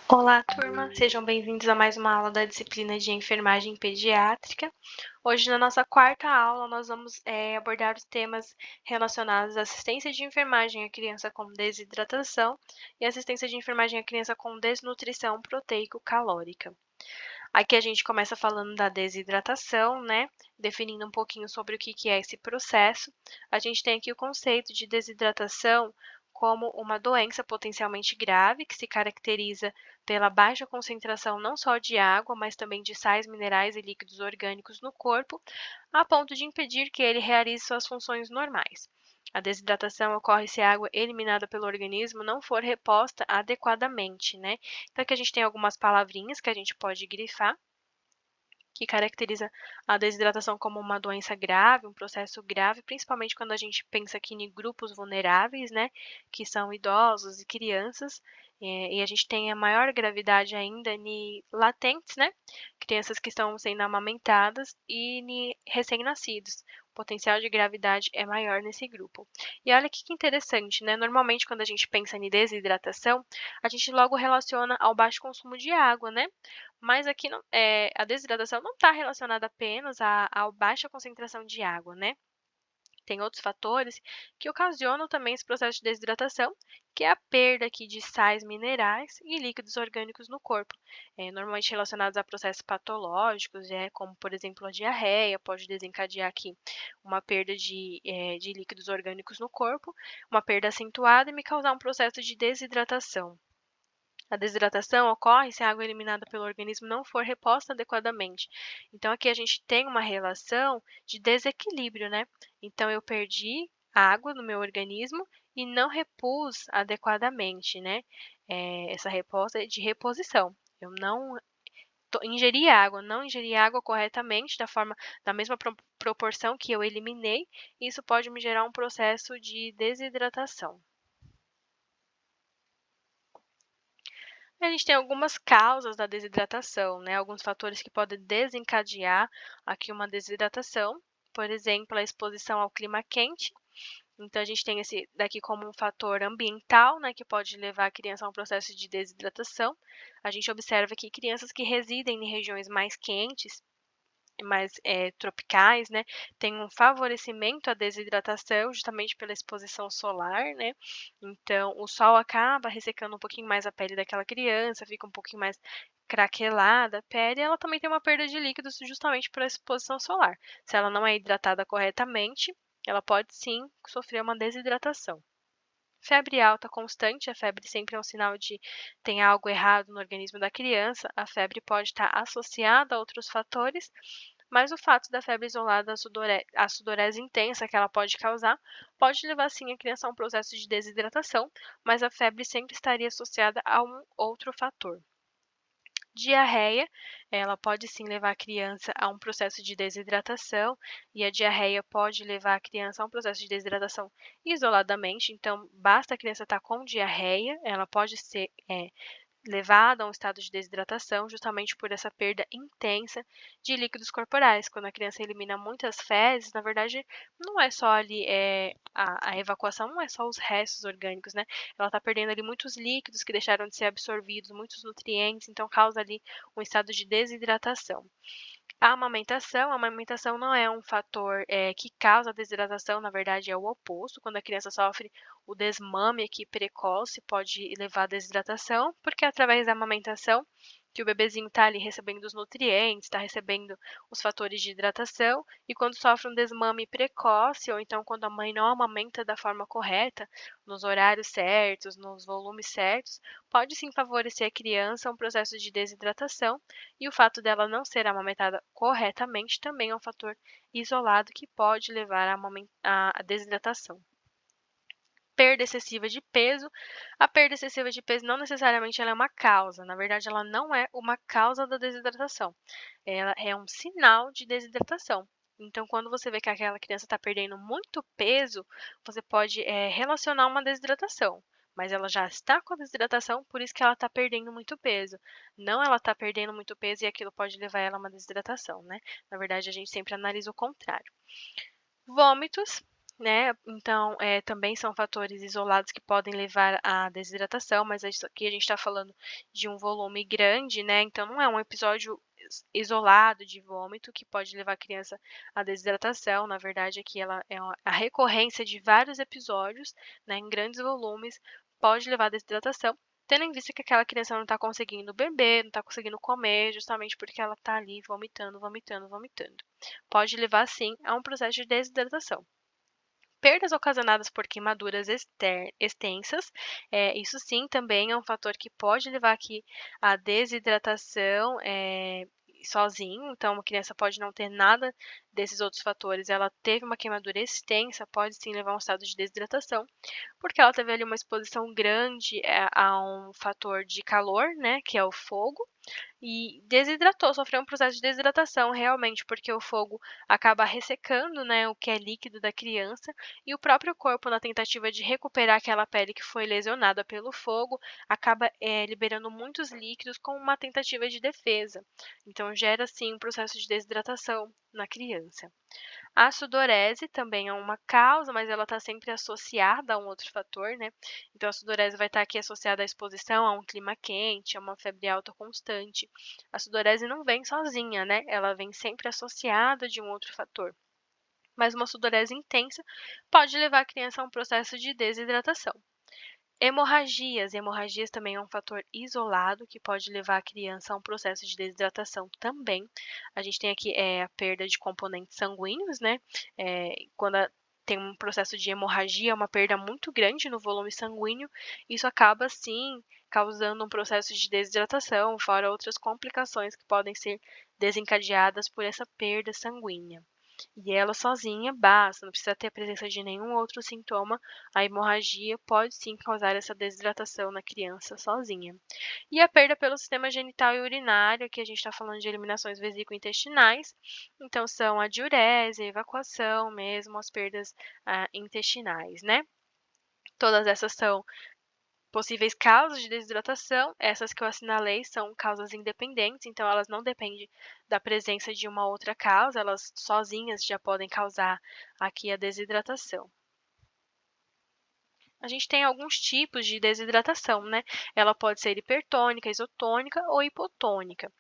Olá, turma! Sejam bem-vindos a mais uma aula da disciplina de Enfermagem Pediátrica. Hoje, na nossa quarta aula, nós vamos abordar os temas relacionados à assistência de enfermagem à criança com desidratação e assistência de enfermagem à criança com desnutrição proteico-calórica. Aqui a gente começa falando da desidratação, né? Definindo um pouquinho sobre o que é esse processo. A gente tem aqui o conceito de desidratação como uma doença potencialmente grave que se caracteriza pela baixa concentração não só de água, mas também de sais minerais e líquidos orgânicos no corpo, a ponto de impedir que ele realize suas funções normais. A desidratação ocorre se a água eliminada pelo organismo não for reposta adequadamente, né? Então aqui a gente tem algumas palavrinhas que a gente pode grifar, que caracteriza a desidratação como uma doença grave, um processo grave, principalmente quando a gente pensa aqui em grupos vulneráveis, né, que são idosos e crianças, e a gente tem a maior gravidade ainda em latentes, né, crianças que estão sendo amamentadas e em recém-nascidos. O potencial de gravidade é maior nesse grupo. E olha que interessante, né? Normalmente, quando a gente pensa em desidratação, a gente logo relaciona ao baixo consumo de água, né? Mas aqui a desidratação não está relacionada apenas à baixa concentração de água, né? Tem outros fatores que ocasionam também esse processo de desidratação, que é a perda aqui de sais minerais e líquidos orgânicos no corpo, normalmente relacionados a processos patológicos, como, por exemplo, a diarreia, pode desencadear aqui uma perda de líquidos orgânicos no corpo, uma perda acentuada e me causar um processo de desidratação. A desidratação ocorre se a água eliminada pelo organismo não for reposta adequadamente. Então, aqui a gente tem uma relação de desequilíbrio, né? Então, eu perdi água no meu organismo e não repus adequadamente, né? Essa reposta é de reposição. Eu não ingeri água, não ingeri água corretamente, da mesma proporção que eu eliminei, e isso pode me gerar um processo de desidratação. A gente tem algumas causas da desidratação, né? Alguns fatores que podem desencadear aqui uma desidratação. Por exemplo, a exposição ao clima quente. Então, a gente tem esse daqui como um fator ambiental, né, que pode levar a criança a um processo de desidratação. A gente observa que crianças que residem em regiões mais quentes, mais tropicais, né, tem um favorecimento à desidratação justamente pela exposição solar, né? Então, o sol acaba ressecando um pouquinho mais a pele daquela criança, fica um pouquinho mais craquelada a pele, e ela também tem uma perda de líquidos justamente pela exposição solar. Se ela não é hidratada corretamente, ela pode sim sofrer uma desidratação. Febre alta constante, a febre sempre é um sinal de tem algo errado no organismo da criança. A febre pode estar associada a outros fatores, mas o fato da febre isolada, a sudorese intensa que ela pode causar, pode levar sim a criança a um processo de desidratação, mas a febre sempre estaria associada a um outro fator. Diarreia, ela pode sim levar a criança a um processo de desidratação, e a diarreia pode levar a criança a um processo de desidratação isoladamente, então basta a criança estar com diarreia, ela pode ser levada a um estado de desidratação justamente por essa perda intensa de líquidos corporais. Quando a criança elimina muitas fezes, na verdade, não é só ali a evacuação, não é só os restos orgânicos, né? Ela está perdendo ali muitos líquidos que deixaram de ser absorvidos, muitos nutrientes, então causa ali um estado de desidratação. A amamentação não é um fator que causa desidratação, na verdade é o oposto. Quando a criança sofre o desmame aqui precoce, pode levar à desidratação, porque é através da amamentação que o bebezinho está ali recebendo os nutrientes, está recebendo os fatores de hidratação, e quando sofre um desmame precoce, ou então quando a mãe não amamenta da forma correta, nos horários certos, nos volumes certos, pode sim favorecer a criança um processo de desidratação, e o fato dela não ser amamentada corretamente também é um fator isolado que pode levar à desidratação. Perda excessiva de peso. A perda excessiva de peso não necessariamente ela é uma causa, na verdade ela não é uma causa da desidratação. Ela é um sinal de desidratação. Então, quando você vê que aquela criança está perdendo muito peso, você pode relacionar uma desidratação. Mas ela já está com a desidratação, por isso que ela está perdendo muito peso. Não, ela está perdendo muito peso e aquilo pode levar ela a uma desidratação, né? Na verdade, a gente sempre analisa o contrário. Vômitos. né, então, também são fatores isolados que podem levar à desidratação, mas isso aqui a gente está falando de um volume grande, né, então não é um episódio isolado de vômito que pode levar a criança à desidratação, na verdade aqui ela é a recorrência de vários episódios, né, em grandes volumes, pode levar à desidratação, tendo em vista que aquela criança não está conseguindo beber, não está conseguindo comer, justamente porque ela está ali vomitando, vomitando, vomitando. Pode levar sim a um processo de desidratação. Perdas ocasionadas por queimaduras extensas, isso sim também é um fator que pode levar aqui à desidratação, sozinho, então uma criança pode não ter nada desses outros fatores, ela teve uma queimadura extensa, pode sim levar a um estado de desidratação, porque ela teve ali uma exposição grande, a um fator de calor, né, que é o fogo, e desidratou, sofreu um processo de desidratação realmente, porque o fogo acaba ressecando, né, o que é líquido da criança, e o próprio corpo, na tentativa de recuperar aquela pele que foi lesionada pelo fogo, acaba, liberando muitos líquidos como uma tentativa de defesa. Então gera sim um processo de desidratação na criança. A sudorese também é uma causa, mas ela está sempre associada a um outro fator, né? Então, a sudorese vai estar aqui associada à exposição a um clima quente, a uma febre alta constante. A sudorese não vem sozinha, né? Ela vem sempre associada de um outro fator. Mas uma sudorese intensa pode levar a criança a um processo de desidratação. Hemorragias também é um fator isolado que pode levar a criança a um processo de desidratação também. A gente tem aqui a perda de componentes sanguíneos, né? Quando tem um processo de hemorragia, é uma perda muito grande no volume sanguíneo, isso acaba sim causando um processo de desidratação, fora outras complicações que podem ser desencadeadas por essa perda sanguínea. E ela sozinha basta, não precisa ter a presença de nenhum outro sintoma. A hemorragia pode sim causar essa desidratação na criança sozinha. E a perda pelo sistema genital e urinário, aqui a gente está falando de eliminações vesículo-intestinais, então são a diurese, a evacuação mesmo, as perdas intestinais, né? Todas essas são possíveis causas de desidratação, essas que eu assinalei são causas independentes, então elas não dependem da presença de uma outra causa, elas sozinhas já podem causar aqui a desidratação. A gente tem alguns tipos de desidratação, né? Ela pode ser hipertônica, isotônica ou hipotônica.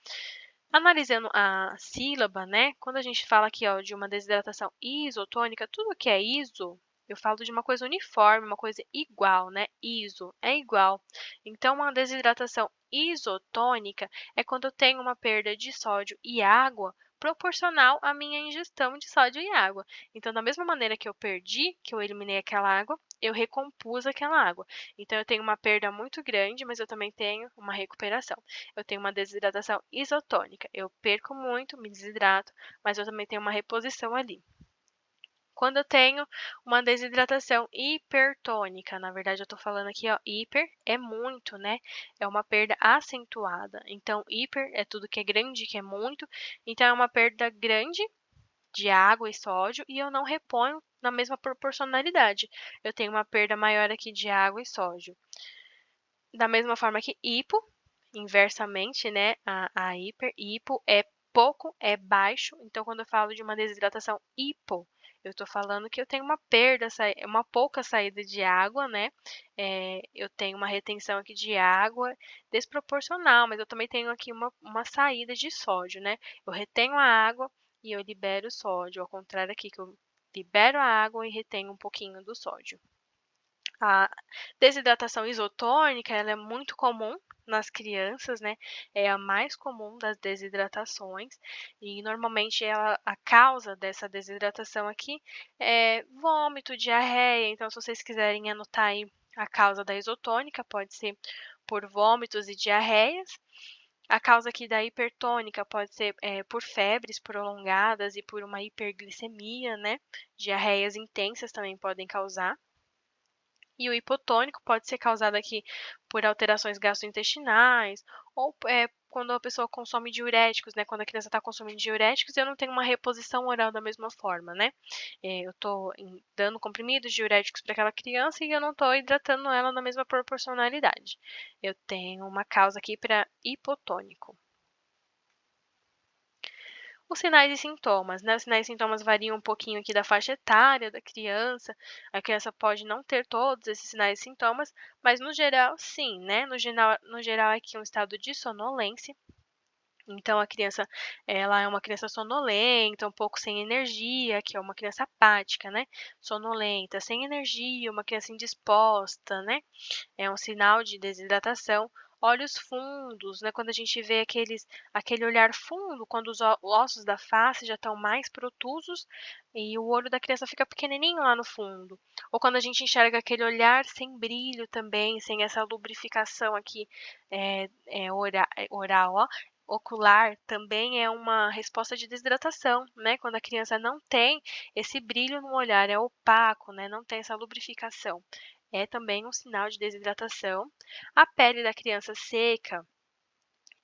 Analisando a sílaba, né? Quando a gente fala aqui, ó, de uma desidratação isotônica, tudo que é iso, eu falo de uma coisa uniforme, uma coisa igual, né? Iso é igual. Então, uma desidratação isotônica é quando eu tenho uma perda de sódio e água proporcional à minha ingestão de sódio e água. Então, da mesma maneira que eu perdi, que eu eliminei aquela água, eu recompus aquela água. Então, eu tenho uma perda muito grande, mas eu também tenho uma recuperação. Eu tenho uma desidratação isotônica. Eu perco muito, me desidrato, mas eu também tenho uma reposição ali. Quando eu tenho uma desidratação hipertônica, na verdade eu estou falando aqui, ó, hiper é muito, né? É uma perda acentuada. Então, hiper é tudo que é grande, que é muito. Então, é uma perda grande de água e sódio e eu não reponho na mesma proporcionalidade. Eu tenho uma perda maior aqui de água e sódio. Da mesma forma que hipo, inversamente, né, a hipo é pouco, é baixo, então quando eu falo de uma desidratação hipo, eu estou falando que eu tenho uma perda, uma pouca saída de água, né, eu tenho uma retenção aqui de água desproporcional, mas eu também tenho aqui uma saída de sódio, né, eu retenho a água e eu libero o sódio, ao contrário aqui que eu libero a água e retenho um pouquinho do sódio. A desidratação isotônica, ela é muito comum nas crianças, né, é a mais comum das desidratações e normalmente a causa dessa desidratação aqui é vômito, diarreia, então se vocês quiserem anotar aí a causa da isotônica, pode ser por vômitos e diarreias. A causa aqui da hipertônica pode ser, por febres prolongadas e por uma hiperglicemia, né, diarreias intensas também podem causar. E o hipotônico pode ser causado aqui por alterações gastrointestinais ou quando a pessoa consome diuréticos, né? Quando a criança está consumindo diuréticos, eu não tenho uma reposição oral da mesma forma, né? Eu estou dando comprimidos diuréticos para aquela criança e eu não estou hidratando ela na mesma proporcionalidade. Eu tenho uma causa aqui para hipotônico. Os sinais e sintomas, né, os sinais e sintomas variam um pouquinho aqui da faixa etária da criança, a criança pode não ter todos esses sinais e sintomas, mas no geral sim, né, no geral aqui um estado de sonolência, então a criança, ela é uma criança sonolenta, um pouco sem energia, que é uma criança apática, né, sonolenta, sem energia, uma criança indisposta, né, é um sinal de desidratação. Olhos fundos, né, quando a gente vê aquele olhar fundo, quando os ossos da face já estão mais protusos e o olho da criança fica pequenininho lá no fundo. Ou quando a gente enxerga aquele olhar sem brilho também, sem essa lubrificação aqui, oral, ó, ocular, também é uma resposta de desidratação, né, quando a criança não tem esse brilho no olhar, é opaco, né, não tem essa lubrificação. É também um sinal de desidratação. A pele da criança seca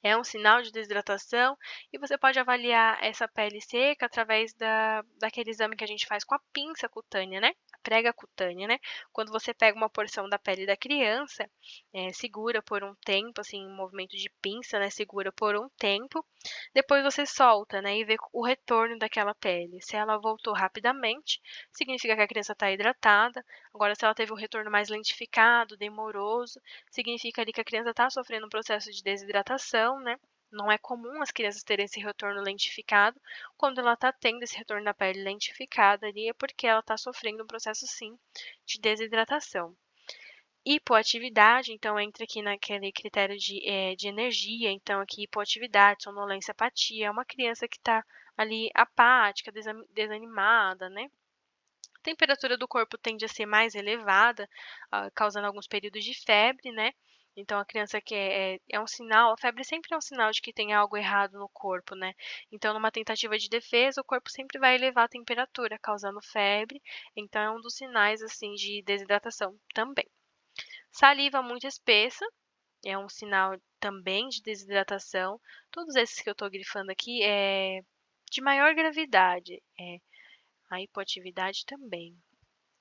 é um sinal de desidratação e você pode avaliar essa pele seca através daquele exame que a gente faz com a pinça cutânea, né? A prega cutânea, né? Quando você pega uma porção da pele da criança, segura por um tempo, assim, em movimento de pinça, né? Segura por um tempo, depois você solta, né? E vê o retorno daquela pele. Se ela voltou rapidamente, significa que a criança está hidratada. Agora, se ela teve um retorno mais lentificado, demoroso, significa ali que a criança está sofrendo um processo de desidratação, né? Não é comum as crianças terem esse retorno lentificado. Quando ela está tendo esse retorno da pele lentificada ali, é porque ela está sofrendo um processo, sim, de desidratação. Hipoatividade, então, entra aqui naquele critério de energia. Então, aqui, hipoatividade, sonolência, apatia. É uma criança que está ali apática, desanimada, né? A temperatura do corpo tende a ser mais elevada, causando alguns períodos de febre, né? Então, a criança que é um sinal, a febre sempre é um sinal de que tem algo errado no corpo, né? Então, numa tentativa de defesa, o corpo sempre vai elevar a temperatura, causando febre. Então, é um dos sinais, assim, de desidratação também. Saliva muito espessa é um sinal também de desidratação. Todos esses que eu estou grifando aqui é de maior gravidade. A hipoatividade também.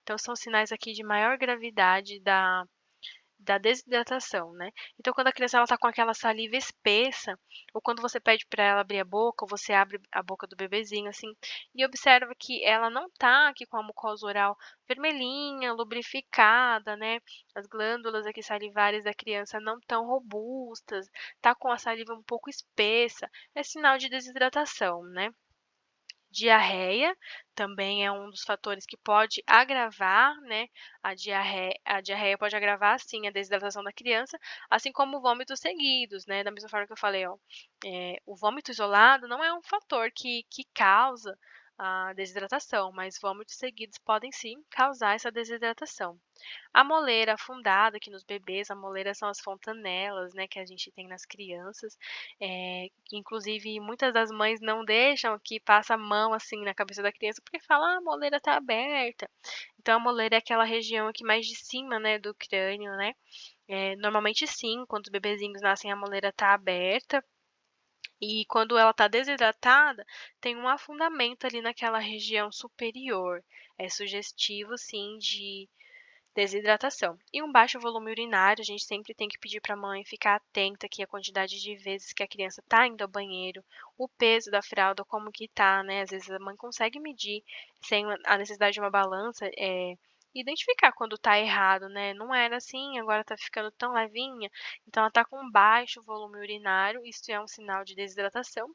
Então, são sinais aqui de maior gravidade da desidratação, né? Então, quando a criança ela tá com aquela saliva espessa, ou quando você pede para ela abrir a boca, ou você abre a boca do bebezinho, assim, e observa que ela não tá aqui com a mucosa oral vermelhinha, lubrificada, né? As glândulas aqui salivares da criança não tão robustas, tá com a saliva um pouco espessa, é sinal de desidratação, né? Diarreia também é um dos fatores que pode agravar, né, a diarreia pode agravar sim a desidratação da criança, assim como vômitos seguidos, né, da mesma forma que eu falei, ó, o vômito isolado não é um fator que causa a desidratação, mas vômitos seguidos podem sim causar essa desidratação. A moleira afundada, que nos bebês, a moleira são as fontanelas, né, que a gente tem nas crianças, que inclusive muitas das mães não deixam que passe a mão, assim, na cabeça da criança, porque fala: "Ah, a moleira tá aberta". Então a moleira é aquela região aqui mais de cima, né, do crânio, né. Normalmente sim, quando os bebezinhos nascem a moleira tá aberta, e quando ela tá desidratada, tem um afundamento ali naquela região superior. É sugestivo sim de desidratação. E um baixo volume urinário, a gente sempre tem que pedir para a mãe ficar atenta aqui à quantidade de vezes que a criança está indo ao banheiro, o peso da fralda, como que tá, né? Às vezes a mãe consegue medir sem a necessidade de uma balança, identificar quando tá errado, né? Não era assim, agora tá ficando tão levinha. Então ela tá com baixo volume urinário, isso é um sinal de desidratação,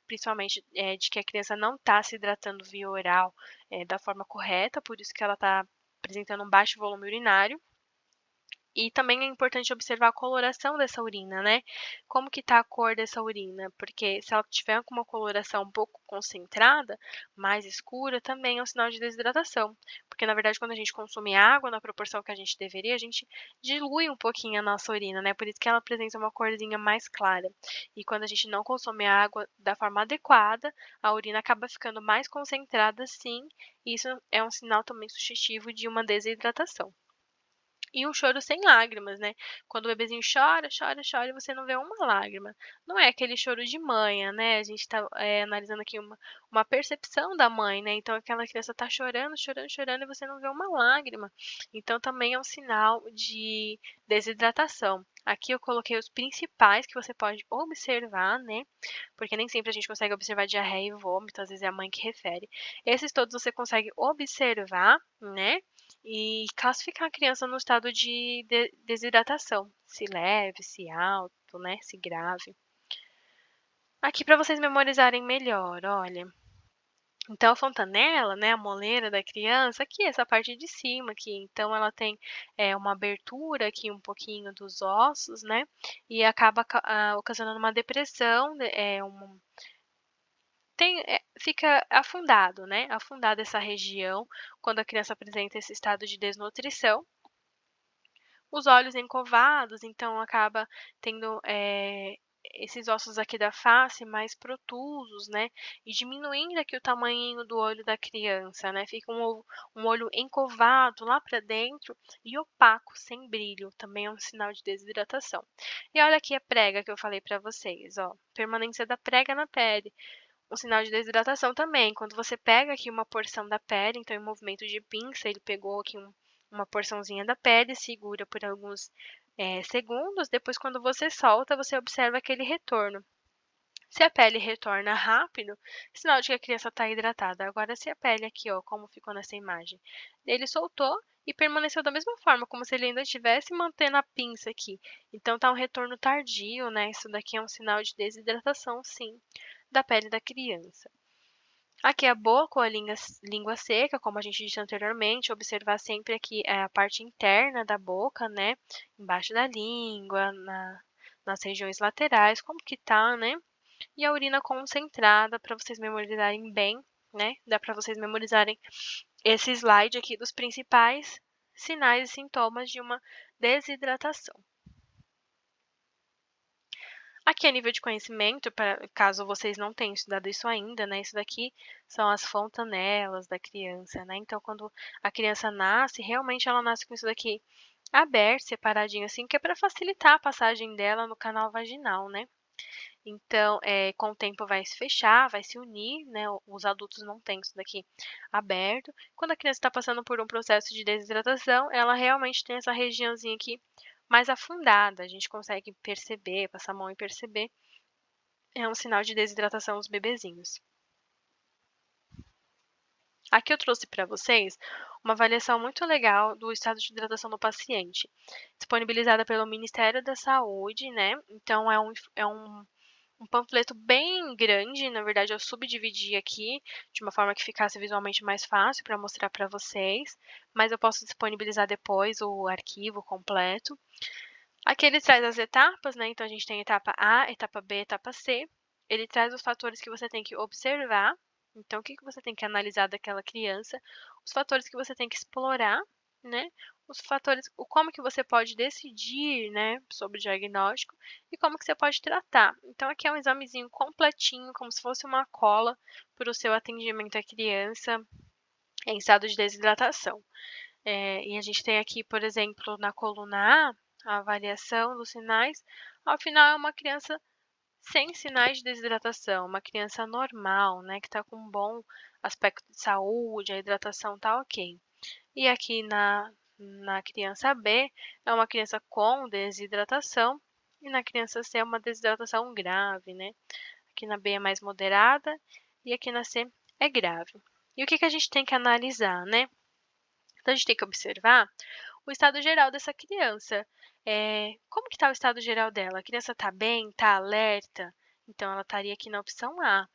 principalmente de que a criança não está se hidratando via oral da forma correta, por isso que ela está apresentando um baixo volume urinário. E também é importante observar a coloração dessa urina, né? Como que tá a cor dessa urina? Porque se ela tiver com uma coloração um pouco concentrada, mais escura, também é um sinal de desidratação. Porque, na verdade, quando a gente consome água na proporção que a gente deveria, a gente dilui um pouquinho a nossa urina, né? Por isso que ela apresenta uma corzinha mais clara. E quando a gente não consome água da forma adequada, a urina acaba ficando mais concentrada, sim. E isso é um sinal também sugestivo de uma desidratação. E um choro sem lágrimas, né. Quando o bebezinho chora, chora, chora e você não vê uma lágrima. Não é aquele choro de manha, né, a gente tá, analisando aqui uma percepção da mãe, né, então aquela criança tá chorando, chorando, chorando e você não vê uma lágrima. Então também é um sinal de desidratação. Aqui eu coloquei os principais que você pode observar, né, porque nem sempre a gente consegue observar diarreia e vômito, às vezes é a mãe que refere. Esses todos você consegue observar, né, e classificar a criança no estado de desidratação, se leve, se alto, né, se grave. Aqui para vocês memorizarem melhor, olha, então a fontanela, né, a moleira da criança, aqui essa parte de cima aqui, então ela tem, uma abertura aqui um pouquinho dos ossos, né, e acaba ocasionando uma depressão, fica afundado, né, afundada essa região, quando a criança apresenta esse estado de desnutrição. Os olhos encovados, então acaba tendo, esses ossos aqui da face mais protusos, né, e diminuindo aqui o tamanhinho do olho da criança, né, fica um olho encovado lá para dentro e opaco, sem brilho, também é um sinal de desidratação. E olha aqui a prega que eu falei para vocês, ó, permanência da prega na pele. Um sinal de desidratação também, quando você pega aqui uma porção da pele, então em movimento de pinça, ele pegou aqui uma porçãozinha da pele, segura por alguns, segundos, depois quando você solta, você observa aquele retorno. Se a pele retorna rápido, sinal de que a criança está hidratada. Agora se a pele aqui, ó, como ficou nessa imagem, ele soltou e permaneceu da mesma forma, como se ele ainda estivesse mantendo a pinça aqui. Então tá um retorno tardio, né, isso daqui é um sinal de desidratação sim, da pele da criança. Aqui a boca ou a língua seca, como a gente disse anteriormente, observar sempre aqui, a parte interna da boca, né, embaixo da língua, nas regiões laterais, como que tá, né. E a urina concentrada para vocês memorizarem bem, né, dá para vocês memorizarem esse slide aqui dos principais sinais e sintomas de uma desidratação. Aqui a nível de conhecimento, caso vocês não tenham estudado isso ainda, né, isso daqui são as fontanelas da criança, né, então quando a criança nasce, realmente ela nasce com isso daqui aberto, separadinho assim, que é para facilitar a passagem dela no canal vaginal, né. Então, com o tempo vai se fechar, vai se unir, né, os adultos não têm isso daqui aberto. Quando a criança está passando por um processo de desidratação, ela realmente tem essa regiãozinha aqui mais afundada, a gente consegue perceber, passar a mão e perceber, é um sinal de desidratação dos bebezinhos. Aqui eu trouxe para vocês uma avaliação muito legal do estado de hidratação do paciente, disponibilizada pelo Ministério da Saúde, né, então é um panfleto bem grande, na verdade eu subdividi aqui, de uma forma que ficasse visualmente mais fácil para mostrar para vocês, mas eu posso disponibilizar depois o arquivo completo. Aqui ele traz as etapas, né, então a gente tem etapa A, etapa B, etapa C. Ele traz os fatores que você tem que observar, então o que você tem que analisar daquela criança, os fatores que você tem que explorar, né, os fatores como que você pode decidir, né, sobre o diagnóstico e como que você pode tratar. Então aqui é um examezinho completinho, como se fosse uma cola para o seu atendimento à criança em estado de desidratação. E a gente tem aqui, por exemplo, na coluna A avaliação dos sinais. Ao final, é uma criança sem sinais de desidratação, uma criança normal, né, que está com um bom aspecto de saúde, a hidratação está ok. E aqui na criança B, é uma criança com desidratação, e na criança C é uma desidratação grave, né. Aqui na B é mais moderada, e aqui na C é grave. E o que que a gente tem que analisar, né? Então a gente tem que observar o estado geral dessa criança. Como que está o estado geral dela? A criança está bem, está alerta? Então ela estaria aqui na opção A.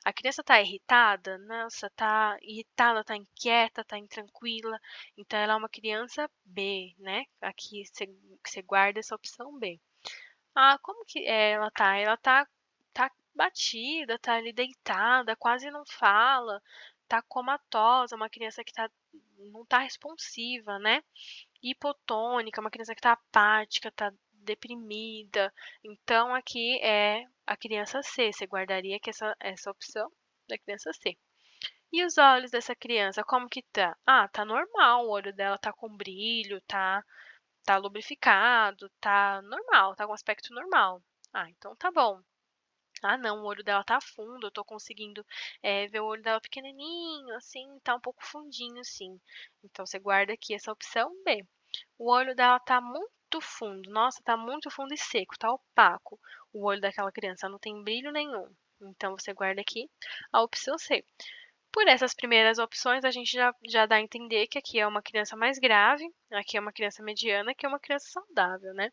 A criança está irritada? Nossa, está irritada, está inquieta, está intranquila. Então ela é uma criança B, né? Aqui você guarda essa opção B. Ah, como que ela tá? Ela tá batida, tá ali deitada, quase não fala, tá comatosa, uma criança que não tá responsiva, né. Hipotônica, uma criança que tá apática, tá deprimida. Então aqui é a criança C, você guardaria que essa opção da criança C. E os olhos dessa criança, como que tá? Ah, tá normal, o olho dela tá com brilho, tá lubrificado, tá normal, tá com aspecto normal. Ah, então tá bom. Ah não, o olho dela tá fundo, eu tô conseguindo, ver o olho dela pequenininho, assim, tá um pouco fundinho sim. Então você guarda aqui essa opção B. O olho dela tá muito fundo, nossa, tá muito fundo e seco, tá opaco o olho daquela criança, não tem brilho nenhum. Então você guarda aqui a opção C. Por essas primeiras opções, a gente já dá a entender que aqui é uma criança mais grave, aqui é uma criança mediana, aqui é uma criança saudável, né.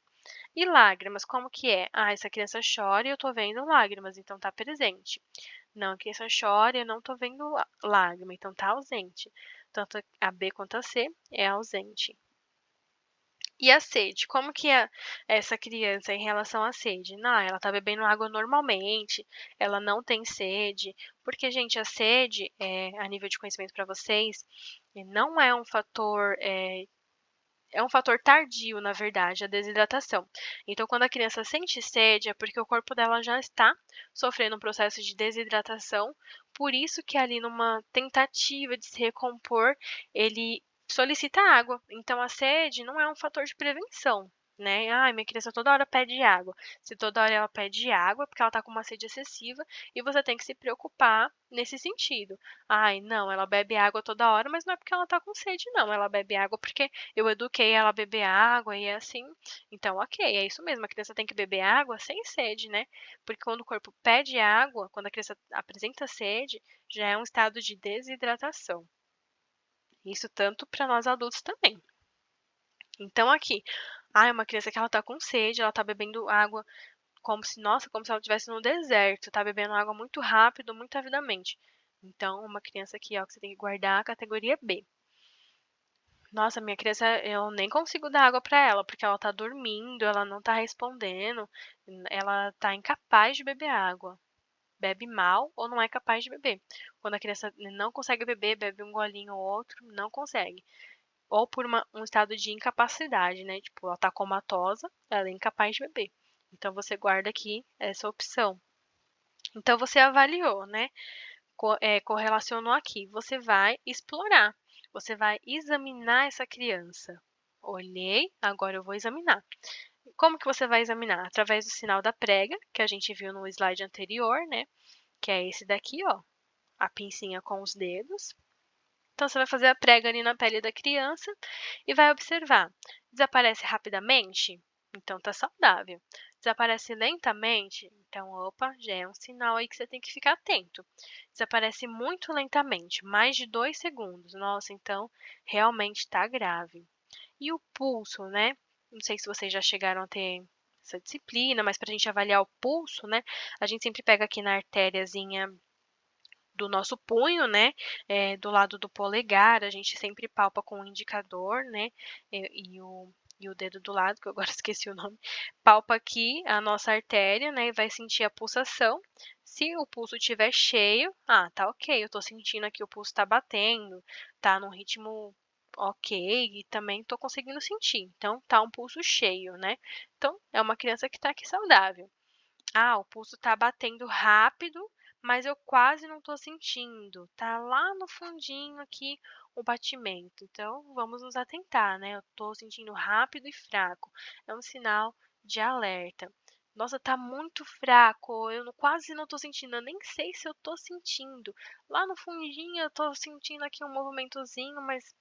E lágrimas, como que é? Ah, essa criança chora e eu tô vendo lágrimas, então tá presente. Não, a criança chora e eu não tô vendo lágrima, então tá ausente. Tanto a B quanto a C é ausente. E a sede, como que é essa criança em relação à sede? Não, ela tá bebendo água normalmente, ela não tem sede, porque, gente, a sede, a nível de conhecimento para vocês, não é um fator, é um fator tardio, na verdade, a desidratação. Então, quando a criança sente sede, é porque o corpo dela já está sofrendo um processo de desidratação, por isso que ali numa tentativa de se recompor, ele solicita água. Então, a sede não é um fator de prevenção, né? Ai, minha criança toda hora pede água. Se toda hora ela pede água, é porque ela está com uma sede excessiva, e você tem que se preocupar nesse sentido. Ai, não, ela bebe água toda hora, mas não é porque ela está com sede, não. Ela bebe água porque eu eduquei ela a beber água e é assim. Então, ok, é isso mesmo. A criança tem que beber água sem sede, né? Porque quando o corpo pede água, quando a criança apresenta sede, já é um estado de desidratação. Isso tanto para nós adultos também. Então, aqui, é uma criança que ela tá com sede, ela tá bebendo água como se, nossa, como se ela estivesse no deserto, tá bebendo água muito rápido, muito avidamente. Então, uma criança aqui, ó, que você tem que guardar a categoria B. Nossa, minha criança, eu nem consigo dar água para ela, porque ela tá dormindo, ela não tá respondendo, ela tá incapaz de beber água. Bebe mal ou não é capaz de beber. Quando a criança não consegue beber, bebe um golinho ou outro, não consegue. Ou por um estado de incapacidade, né? Tipo, ela tá comatosa, ela é incapaz de beber. Então você guarda aqui essa opção. Então você avaliou, né? Correlacionou aqui. Você vai explorar, você vai examinar essa criança. Olhei, agora eu vou examinar. Como que você vai examinar? Através do sinal da prega, que a gente viu no slide anterior, né? Que é esse daqui, ó, a pincinha com os dedos. Então, você vai fazer a prega ali na pele da criança e vai observar. Desaparece rapidamente? Então, tá saudável. Desaparece lentamente? Então, opa, já é um sinal aí que você tem que ficar atento. Desaparece muito lentamente, mais de 2 segundos. Nossa, então realmente está grave. E o pulso, né? Não sei se vocês já chegaram a ter essa disciplina, mas para a gente avaliar o pulso, né? A gente sempre pega aqui na artériazinha do nosso punho, né, do lado do polegar, a gente sempre palpa com o indicador, né, e o dedo do lado, que eu agora esqueci o nome, palpa aqui a nossa artéria, né, e vai sentir a pulsação. Se o pulso estiver cheio, tá ok, eu tô sentindo aqui o pulso tá batendo, tá num ritmo ok, e também tô conseguindo sentir, então tá um pulso cheio, né. Então, é uma criança que tá aqui saudável. O pulso tá batendo rápido, mas eu quase não tô sentindo. Tá lá no fundinho aqui o batimento. Então, vamos nos atentar, né? Eu tô sentindo rápido e fraco. É um sinal de alerta. Nossa, tá muito fraco. Quase não tô sentindo. Eu nem sei se eu tô sentindo. Lá no fundinho eu tô sentindo aqui um movimentozinho, mas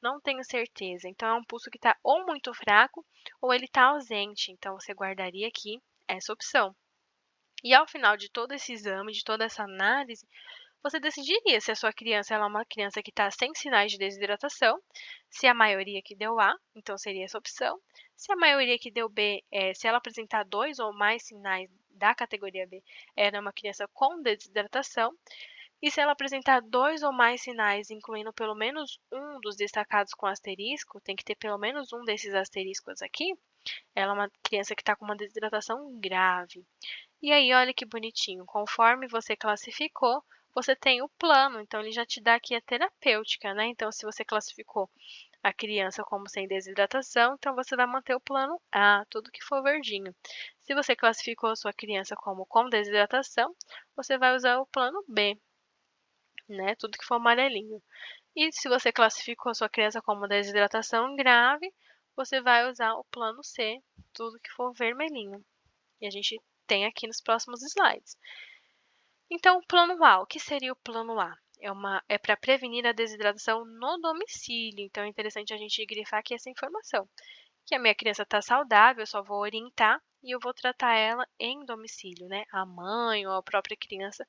não tenho certeza. Então, é um pulso que tá ou muito fraco ou ele tá ausente. Então, você guardaria aqui essa opção. E ao final de todo esse exame, de toda essa análise, você decidiria se a sua criança ela é uma criança que está sem sinais de desidratação, se a maioria que deu A, então seria essa opção, se a maioria que deu B, se ela apresentar 2 ou mais sinais da categoria B, era uma criança com desidratação, e se ela apresentar 2 ou mais sinais, incluindo pelo menos um dos destacados com asterisco, tem que ter pelo menos um desses asteriscos aqui, ela é uma criança que está com uma desidratação grave. E aí, olha que bonitinho, conforme você classificou, você tem o plano, então ele já te dá aqui a terapêutica, né? Então, se você classificou a criança como sem desidratação, então você vai manter o plano A, tudo que for verdinho. Se você classificou a sua criança como com desidratação, você vai usar o plano B, né? Tudo que for amarelinho. E se você classificou a sua criança como desidratação grave, você vai usar o plano C, tudo que for vermelhinho. E a gente tem aqui nos próximos slides. Então, o plano A, o que seria o plano A? É para prevenir a desidratação no domicílio. Então, é interessante a gente grifar aqui essa informação. Que a minha criança está saudável, eu só vou orientar e eu vou tratar ela em domicílio, né? A mãe ou a própria criança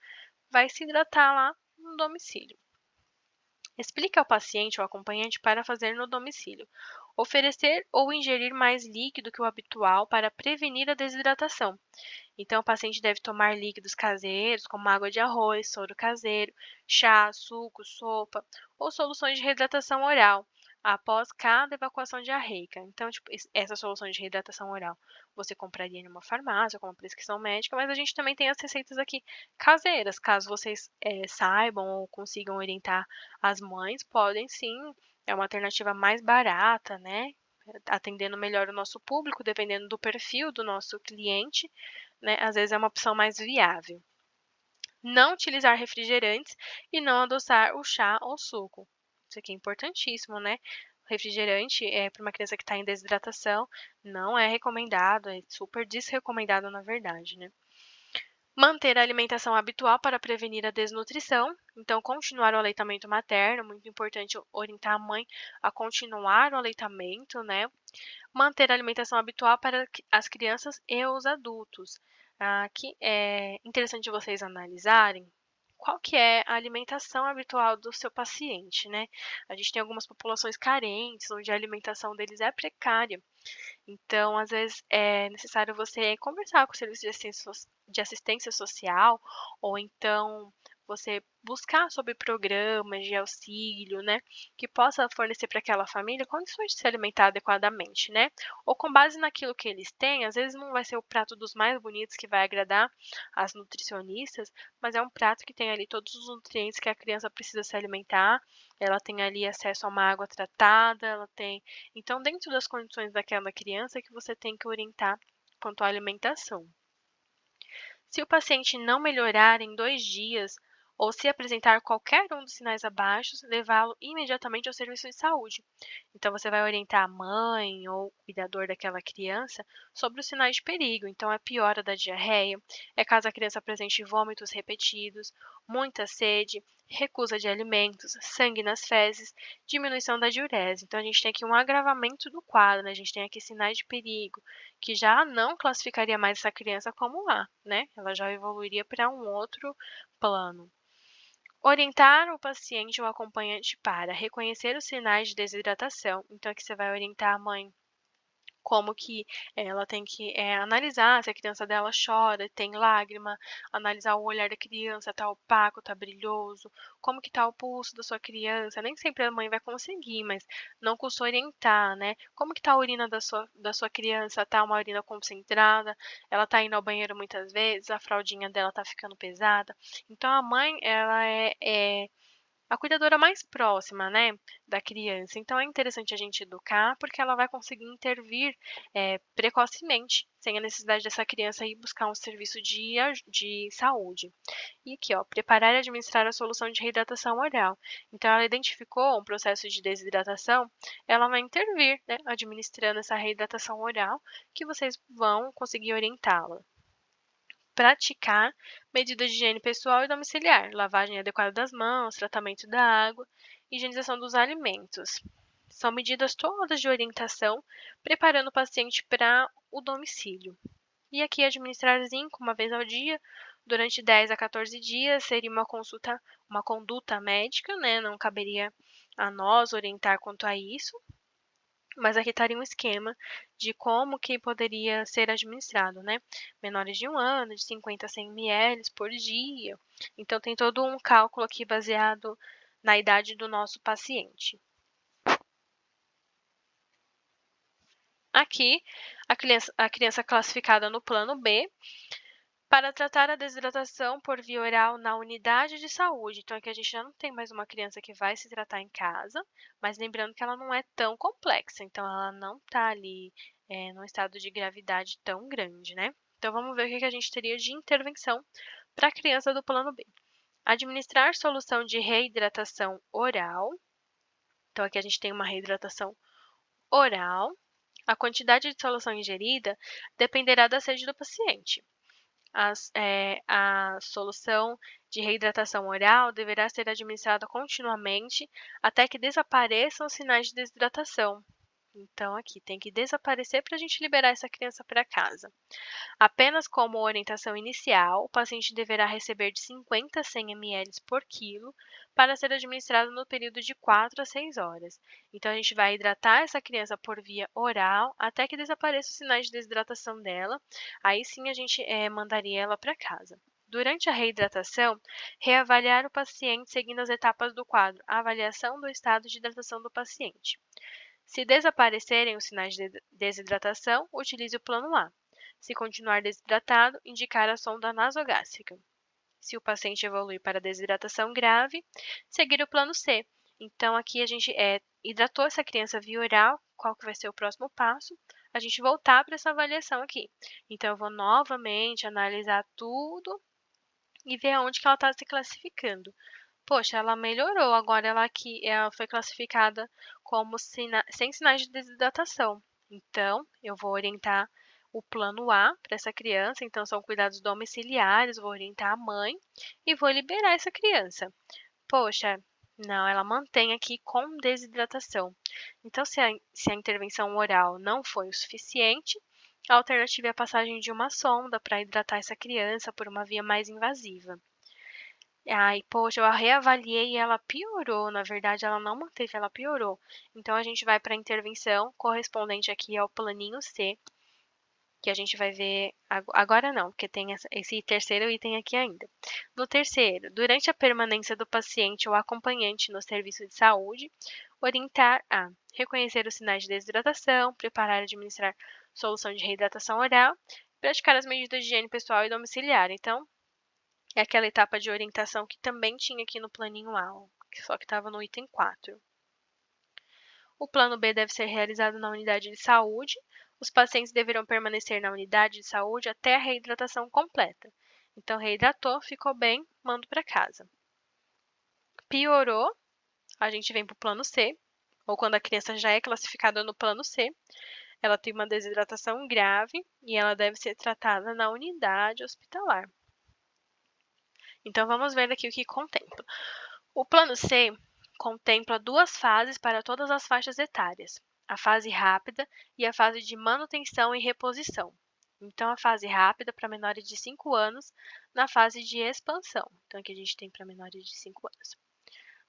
vai se hidratar lá no domicílio. Explique ao paciente ou acompanhante para fazer no domicílio. Oferecer ou ingerir mais líquido que o habitual para prevenir a desidratação. Então, o paciente deve tomar líquidos caseiros, como água de arroz, soro caseiro, chá, suco, sopa ou soluções de reidratação oral após cada evacuação diarreica. Então, tipo, essas soluções de reidratação oral você compraria em uma farmácia com uma prescrição médica, mas a gente também tem as receitas aqui caseiras. Caso vocês saibam ou consigam orientar as mães, podem sim, é uma alternativa mais barata, né? Atendendo melhor o nosso público, dependendo do perfil do nosso cliente, né? Às vezes é uma opção mais viável. Não utilizar refrigerantes e não adoçar o chá ou suco. Isso aqui é importantíssimo, né? Refrigerante para uma criança que está em desidratação não é recomendado, é super desrecomendado na verdade, né? Manter a alimentação habitual para prevenir a desnutrição. Então, continuar o aleitamento materno, muito importante orientar a mãe a continuar o aleitamento, né? Manter a alimentação habitual para as crianças e os adultos. Aqui é interessante vocês analisarem qual que é a alimentação habitual do seu paciente, né? A gente tem algumas populações carentes, onde a alimentação deles é precária. Então, às vezes, é necessário você conversar com o serviço de assistência social, ou então você buscar sobre programas de auxílio, né, que possa fornecer para aquela família condições de se alimentar adequadamente, né? Ou com base naquilo que eles têm, às vezes não vai ser o prato dos mais bonitos que vai agradar as nutricionistas, mas é um prato que tem ali todos os nutrientes que a criança precisa se alimentar, ela tem ali acesso a uma água tratada, ela tem então, dentro das condições daquela criança, que você tem que orientar quanto à alimentação. Se o paciente não melhorar em 2 dias ou se apresentar qualquer um dos sinais abaixo, levá-lo imediatamente ao serviço de saúde. Então, você vai orientar a mãe ou o cuidador daquela criança sobre os sinais de perigo. Então, a piora da diarreia é caso a criança apresente vômitos repetidos, muita sede, recusa de alimentos, sangue nas fezes, diminuição da diurese. Então, a gente tem aqui um agravamento do quadro, né? A gente tem aqui sinais de perigo, que já não classificaria mais essa criança como A, né? Ela já evoluiria para um outro plano. Orientar o paciente ou acompanhante para reconhecer os sinais de desidratação. Então, aqui você vai orientar a mãe como que ela tem que analisar se a criança dela chora, tem lágrima, analisar o olhar da criança, tá opaco, tá brilhoso, como que tá o pulso da sua criança. Nem sempre a mãe vai conseguir, mas não custa orientar, né? Como que tá a urina da sua criança, tá uma urina concentrada, ela tá indo ao banheiro muitas vezes, a fraldinha dela tá ficando pesada. Então a mãe, ela é a cuidadora mais próxima, né, da criança. Então é interessante a gente educar, porque ela vai conseguir intervir precocemente, sem a necessidade dessa criança ir buscar um serviço de saúde. E aqui, ó, preparar e administrar a solução de reidratação oral. Então, ela identificou um processo de desidratação, ela vai intervir, né, administrando essa reidratação oral, que vocês vão conseguir orientá-la. Praticar medidas de higiene pessoal e domiciliar, lavagem adequada das mãos, tratamento da água, higienização dos alimentos. São medidas todas de orientação, preparando o paciente para o domicílio. E aqui administrar zinco uma vez ao dia, durante 10 a 14 dias, seria uma conduta médica, né? Não caberia a nós orientar quanto a isso, mas aqui estaria um esquema de como que poderia ser administrado, né? Menores de 1 ano, de 50 a 100 ml por dia. Então, tem todo um cálculo aqui baseado na idade do nosso paciente. Aqui, a criança classificada no plano B, para tratar a desidratação por via oral na unidade de saúde. Então, aqui a gente já não tem mais uma criança que vai se tratar em casa, mas lembrando que ela não é tão complexa, então ela não está ali num estado de gravidade tão grande, né? Então, vamos ver o que a gente teria de intervenção para a criança do plano B. Administrar solução de reidratação oral. Então, aqui a gente tem uma reidratação oral. A quantidade de solução ingerida dependerá da sede do paciente. A solução de reidratação oral deverá ser administrada continuamente até que desapareçam os sinais de desidratação. Então, aqui tem que desaparecer para a gente liberar essa criança para casa. Apenas como orientação inicial, o paciente deverá receber de 50 a 100 ml por quilo para ser administrado no período de 4 a 6 horas. Então, a gente vai hidratar essa criança por via oral até que desapareçam os sinais de desidratação dela. Aí sim a gente mandaria ela para casa. Durante a reidratação, reavaliar o paciente seguindo as etapas do quadro, a avaliação do estado de hidratação do paciente. Se desaparecerem os sinais de desidratação, utilize o plano A. Se continuar desidratado, indicar a sonda nasogástrica. Se o paciente evoluir para desidratação grave, seguir o plano C. Então, aqui a gente hidratou essa criança via oral, qual que vai ser o próximo passo? A gente voltar para essa avaliação aqui. Então, eu vou novamente analisar tudo e ver aonde que ela está se classificando. Poxa, ela melhorou, agora ela foi classificada como sem sinais de desidratação. Então, eu vou orientar o plano A para essa criança, então são cuidados domiciliares, vou orientar a mãe e vou liberar essa criança. Poxa, não, ela mantém aqui com desidratação. Então, se a intervenção oral não foi o suficiente, a alternativa é a passagem de uma sonda para hidratar essa criança por uma via mais invasiva. Ai, poxa, eu reavaliei e ela piorou, na verdade ela não manteve, ela piorou. Então a gente vai para a intervenção correspondente aqui ao planinho C, que a gente vai ver agora não, porque tem esse terceiro item aqui ainda. No terceiro, durante a permanência do paciente ou acompanhante no serviço de saúde, orientar a reconhecer os sinais de desidratação, preparar e administrar solução de reidratação oral, praticar as medidas de higiene pessoal e domiciliar. Então, é aquela etapa de orientação que também tinha aqui no planinho A, só que estava no item 4. O plano B deve ser realizado na unidade de saúde. Os pacientes deverão permanecer na unidade de saúde até a reidratação completa. Então, reidratou, ficou bem, mando para casa. Piorou, a gente vem para o plano C, ou quando a criança já é classificada no plano C, ela tem uma desidratação grave e ela deve ser tratada na unidade hospitalar. Então, vamos ver aqui o que contempla. O plano C contempla duas fases para todas as faixas etárias, a fase rápida e a fase de manutenção e reposição. Então, a fase rápida para menores de 5 anos, na fase de expansão. Então, aqui a gente tem para menores de 5 anos.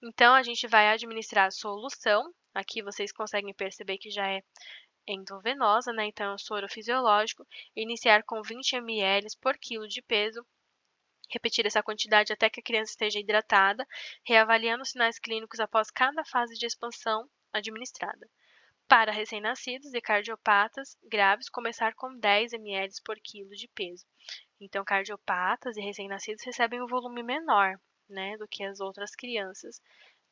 Então, a gente vai administrar a solução. Aqui vocês conseguem perceber que já é endovenosa, né? Então, é um soro fisiológico. Iniciar com 20 ml por quilo de peso. Repetir essa quantidade até que a criança esteja hidratada, reavaliando os sinais clínicos após cada fase de expansão administrada. Para recém-nascidos e cardiopatas graves, começar com 10 ml por quilo de peso. Então, cardiopatas e recém-nascidos recebem um volume menor, né, do que as outras crianças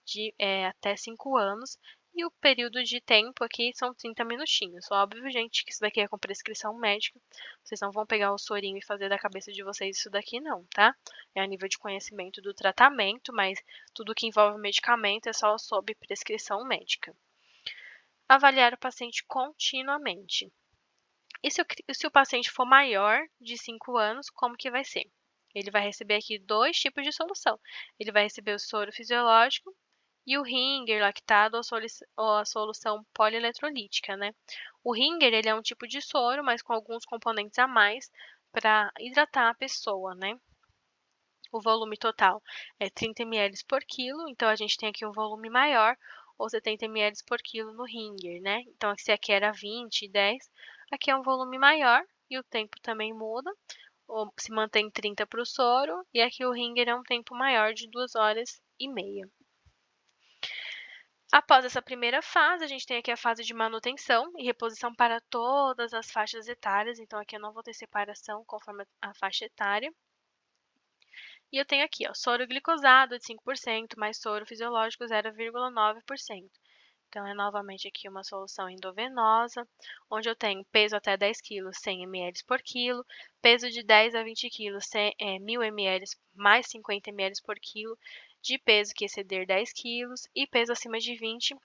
de até 5 anos. E o período de tempo aqui são 30 minutinhos. Óbvio, gente, que isso daqui é com prescrição médica. Vocês não vão pegar o sorinho e fazer da cabeça de vocês isso daqui não, tá? É a nível de conhecimento do tratamento, mas tudo que envolve medicamento é só sob prescrição médica. Avaliar o paciente continuamente. E se o paciente for maior de 5 anos, como que vai ser? Ele vai receber aqui dois tipos de solução. Ele vai receber o soro fisiológico e o Ringer lactado ou a solução polieletrolítica, né? O Ringer, ele é um tipo de soro, mas com alguns componentes a mais para hidratar a pessoa, né? O volume total é 30 ml por quilo, então a gente tem aqui um volume maior, ou 70 ml por quilo no Ringer, né? Então, se aqui era 20 e 10, aqui é um volume maior e o tempo também muda, ou se mantém 30 para o soro, e aqui o Ringer é um tempo maior de 2 horas e meia. Após essa primeira fase, a gente tem aqui a fase de manutenção e reposição para todas as faixas etárias. Então, aqui eu não vou ter separação conforme a faixa etária. E eu tenho aqui, ó, soro glicosado de 5%, mais soro fisiológico 0,9%. Então, é novamente aqui uma solução endovenosa, onde eu tenho peso até 10 kg, 100 ml por quilo, peso de 10 a 20 kg, 1.000 ml mais 50 ml por quilo, de peso que exceder 10 kg e peso acima de 20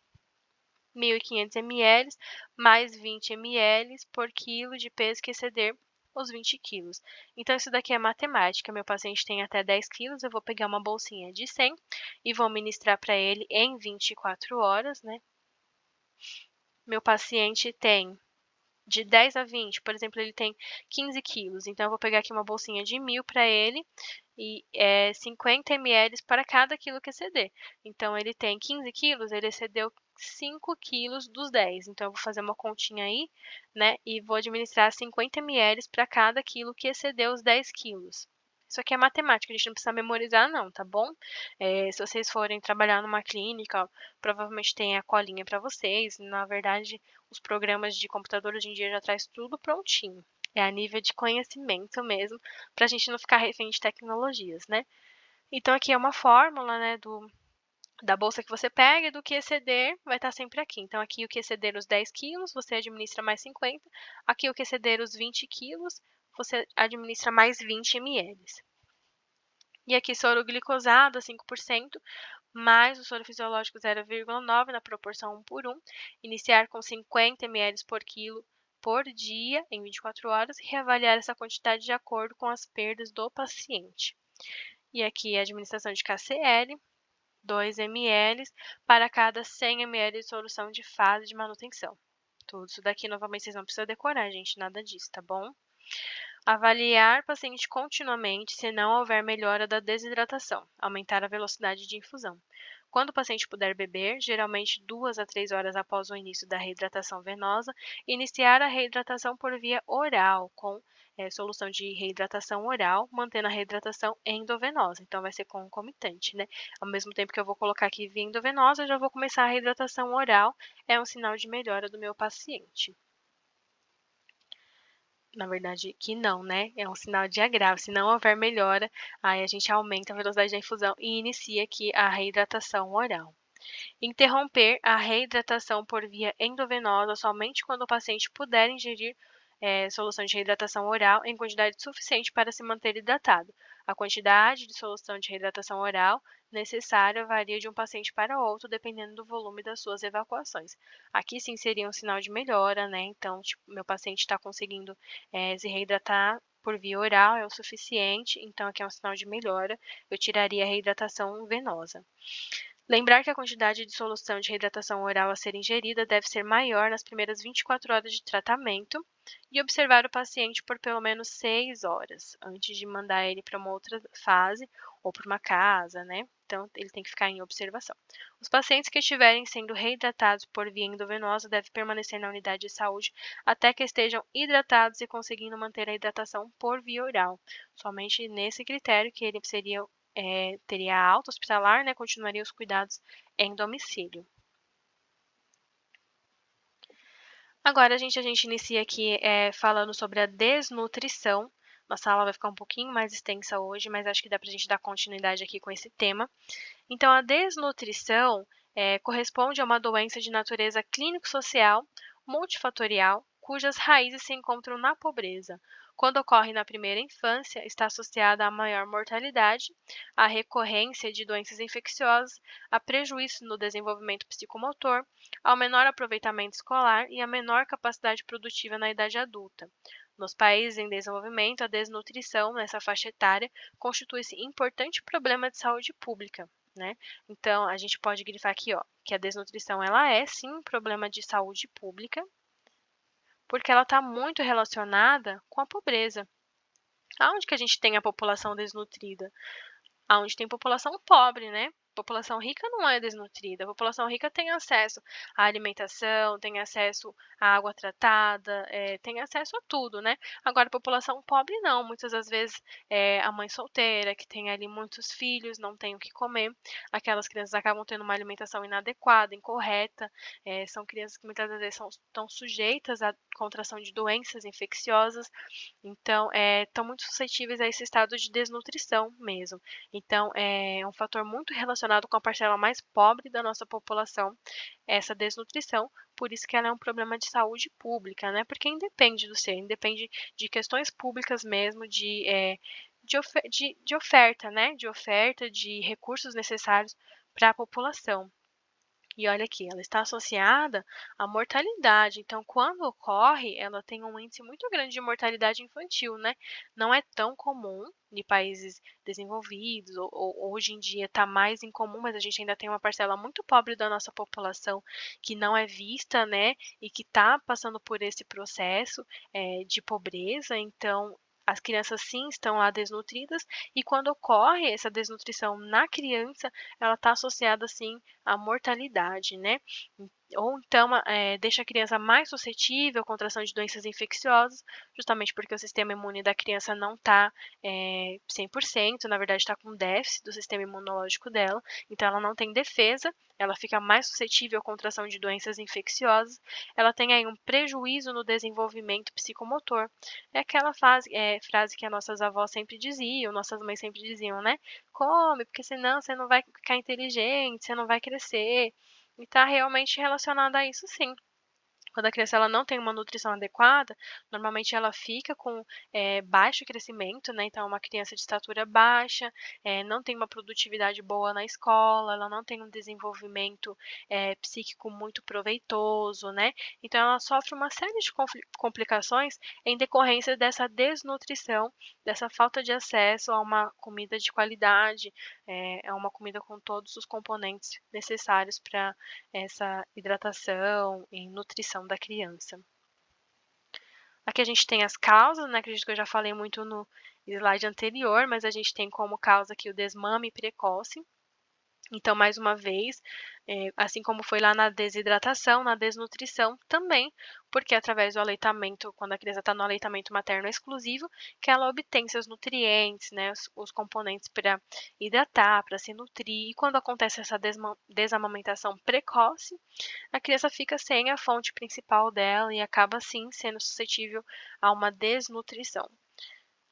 1.500 ml mais 20 ml por quilo de peso que exceder os 20 quilos. Então, isso daqui é matemática. Meu paciente tem até 10 quilos, eu vou pegar uma bolsinha de 100 e vou ministrar para ele em 24 horas, né? Meu paciente tem de 10 a 20, por exemplo, ele tem 15 quilos. Então, eu vou pegar aqui uma bolsinha de 1.000 para ele e 50 ml para cada quilo que exceder. Então, ele tem 15 quilos, ele excedeu 5 quilos dos 10. Então, eu vou fazer uma continha aí, né? E vou administrar 50 ml para cada quilo que excedeu os 10 quilos. Isso aqui é matemática, a gente não precisa memorizar não, tá bom? Se vocês forem trabalhar numa clínica, provavelmente tem a colinha para vocês. Na verdade, os programas de computador hoje em dia já traz tudo prontinho. É a nível de conhecimento mesmo, para a gente não ficar refém de tecnologias, né? Então, aqui é uma fórmula, né, da bolsa que você pega e do que exceder vai estar sempre aqui. Então, aqui o que exceder os 10 quilos, você administra mais 50. Aqui o que exceder os 20 quilos, você administra mais 20 ml. E aqui soro glicosado a 5%, mais o soro fisiológico 0,9 na proporção 1:1. Iniciar com 50 ml por quilo por dia em 24 horas e reavaliar essa quantidade de acordo com as perdas do paciente. E aqui a administração de KCl, 2 ml para cada 100 ml de solução de fase de manutenção. Tudo isso daqui, novamente, vocês não precisam decorar, gente, nada disso, tá bom? Avaliar o paciente continuamente se não houver melhora da desidratação. Aumentar a velocidade de infusão. Quando o paciente puder beber, geralmente 2 a 3 horas após o início da reidratação venosa, iniciar a reidratação por via oral, com solução de reidratação oral, mantendo a reidratação endovenosa. Então, vai ser concomitante, né? Ao mesmo tempo que eu vou colocar aqui via endovenosa, eu já vou começar a reidratação oral. É um sinal de melhora do meu paciente. Na verdade, que não, né? É um sinal de agravo. Se não houver melhora, aí a gente aumenta a velocidade da infusão e inicia aqui a reidratação oral. Interromper a reidratação por via endovenosa somente quando o paciente puder ingerir solução de reidratação oral em quantidade suficiente para se manter hidratado. A quantidade de solução de reidratação oral necessária varia de um paciente para outro, dependendo do volume das suas evacuações. Aqui sim seria um sinal de melhora, né? Então, tipo, meu paciente está conseguindo se reidratar por via oral, é o suficiente, então aqui é um sinal de melhora. Eu tiraria a reidratação venosa. Lembrar que a quantidade de solução de reidratação oral a ser ingerida deve ser maior nas primeiras 24 horas de tratamento e observar o paciente por pelo menos 6 horas antes de mandar ele para uma outra fase ou para uma casa, né? Então, ele tem que ficar em observação. Os pacientes que estiverem sendo reidratados por via endovenosa devem permanecer na unidade de saúde até que estejam hidratados e conseguindo manter a hidratação por via oral. Somente nesse critério que ele teria a alta hospitalar, né, continuaria os cuidados em domicílio. Agora, a gente inicia aqui falando sobre a desnutrição. Nossa aula vai ficar um pouquinho mais extensa hoje, mas acho que dá para a gente dar continuidade aqui com esse tema. Então, a desnutrição corresponde a uma doença de natureza clínico-social, multifatorial, cujas raízes se encontram na pobreza. Quando ocorre na primeira infância, está associada a maior mortalidade, à recorrência de doenças infecciosas, a prejuízo no desenvolvimento psicomotor, ao menor aproveitamento escolar e à menor capacidade produtiva na idade adulta. Nos países em desenvolvimento, a desnutrição nessa faixa etária constitui-se importante problema de saúde pública, né? Então, a gente pode grifar aqui, ó, que a desnutrição ela é sim um problema de saúde pública, porque ela está muito relacionada com a pobreza. Aonde que a gente tem a população desnutrida? Aonde tem população pobre, né? População rica não é desnutrida. A população rica tem acesso à alimentação, tem acesso à água tratada, tem acesso a tudo, né? Agora, a população pobre não. Muitas das vezes a mãe solteira, que tem ali muitos filhos, não tem o que comer. Aquelas crianças acabam tendo uma alimentação inadequada, incorreta. São crianças que muitas das vezes estão sujeitas à contração de doenças infecciosas. Então, estão muito suscetíveis a esse estado de desnutrição mesmo. Então, é um fator muito relacionado com a parcela mais pobre da nossa população, essa desnutrição, por isso que ela é um problema de saúde pública, né? Porque independe do ser, independe de questões públicas mesmo, de oferta, né? De oferta de recursos necessários para a população. E olha aqui, ela está associada à mortalidade. Então, quando ocorre, ela tem um índice muito grande de mortalidade infantil, né? Não é tão comum em países desenvolvidos, ou hoje em dia está mais incomum, mas a gente ainda tem uma parcela muito pobre da nossa população que não é vista, né? E que está passando por esse processo de pobreza. Então, as crianças sim estão lá desnutridas, e quando ocorre essa desnutrição na criança, ela está associada sim a mortalidade, né. Ou então, deixa a criança mais suscetível à contração de doenças infecciosas, justamente porque o sistema imune da criança não está 100%, na verdade está com déficit do sistema imunológico dela, então ela não tem defesa, ela fica mais suscetível à contração de doenças infecciosas, ela tem aí um prejuízo no desenvolvimento psicomotor. É aquela frase que as nossas avós sempre diziam, nossas mães sempre diziam, né: "Come, porque senão você não vai ficar inteligente, você não vai crescer". E está realmente relacionado a isso sim. Quando a criança ela não tem uma nutrição adequada, normalmente ela fica com baixo crescimento, né, então é uma criança de estatura baixa, não tem uma produtividade boa na escola, ela não tem um desenvolvimento, psíquico muito proveitoso, né, então ela sofre uma série de complicações em decorrência dessa desnutrição, dessa falta de acesso a uma comida de qualidade, a uma comida com todos os componentes necessários para essa hidratação e nutrição da criança. Aqui a gente tem as causas, né, acredito que eu já falei muito no slide anterior, mas a gente tem como causa aqui o desmame precoce. Então, mais uma vez, assim como foi lá na desidratação, na desnutrição também, porque através do aleitamento, quando a criança está no aleitamento materno exclusivo, que ela obtém seus nutrientes, né, os componentes para hidratar, para se nutrir. E quando acontece essa desamamentação precoce, a criança fica sem a fonte principal dela e acaba, sim, sendo suscetível a uma desnutrição.